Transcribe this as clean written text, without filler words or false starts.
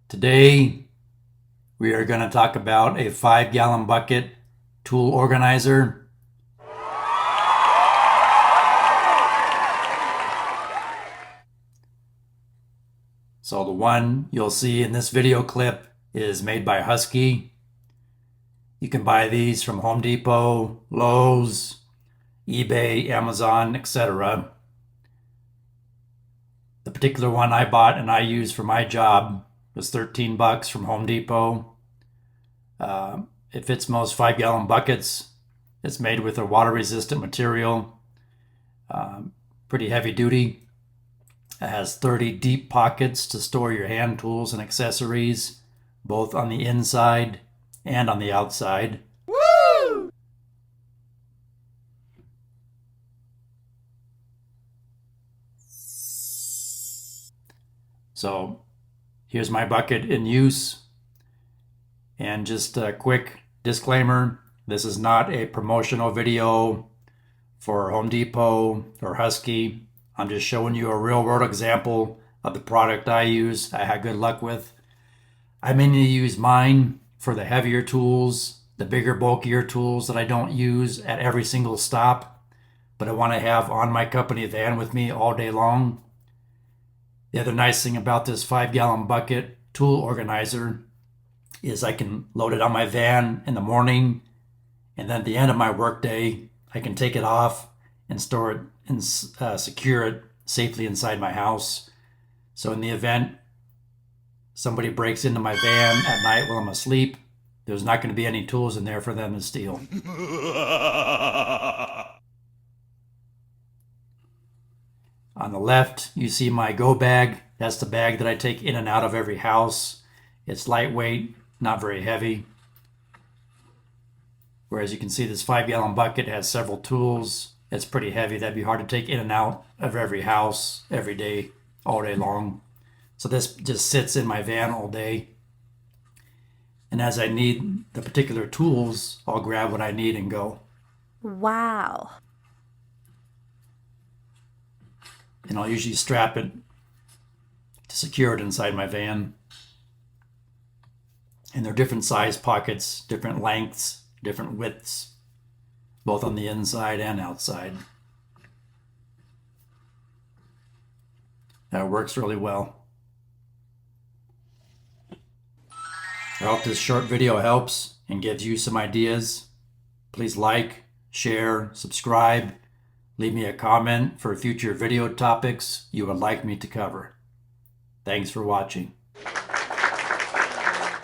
Today, we are going to talk about a 5-gallon bucket tool organizer. So the one you'll see in this video clip is made by Husky. You can buy these from Home Depot, Lowe's, eBay, Amazon, etc. The particular one I bought and I use for my job was $13 from Home Depot. It fits most 5-gallon buckets. It's made with a water-resistant material, pretty heavy duty. It has 30 deep pockets to store your hand tools and accessories, both on the inside and on the outside. Woo! So here's my bucket in use. And just a quick disclaimer, this is not a promotional video for Home Depot or Husky. I'm just showing you a real world example of the product I use, I had good luck with. I mainly use mine for the heavier tools, the bigger, bulkier tools that I don't use at every single stop, but I want to have on my company van with me all day long. The other nice thing about this 5-gallon bucket tool organizer is I can load it on my van in the morning, and then at the end of my workday, I can take it off and store it and secure it safely inside my house. So in the event somebody breaks into my van at night while I'm asleep, there's not going to be any tools in there for them to steal. On the left, you see my go bag. That's the bag that I take in and out of every house. It's lightweight, not very heavy. Whereas you can see this 5-gallon bucket has several tools. It's pretty heavy. That'd be hard to take in and out of every house, every day, all day long. So this just sits in my van all day. And as I need the particular tools, I'll grab what I need and go. Wow. And I'll usually strap it to secure it inside my van. And they're different size pockets, different lengths, different widths, both on the inside and outside. That works really well. I hope this short video helps and gives you some ideas. Please like, share, subscribe, leave me a comment for future video topics you would like me to cover. Thanks for watching.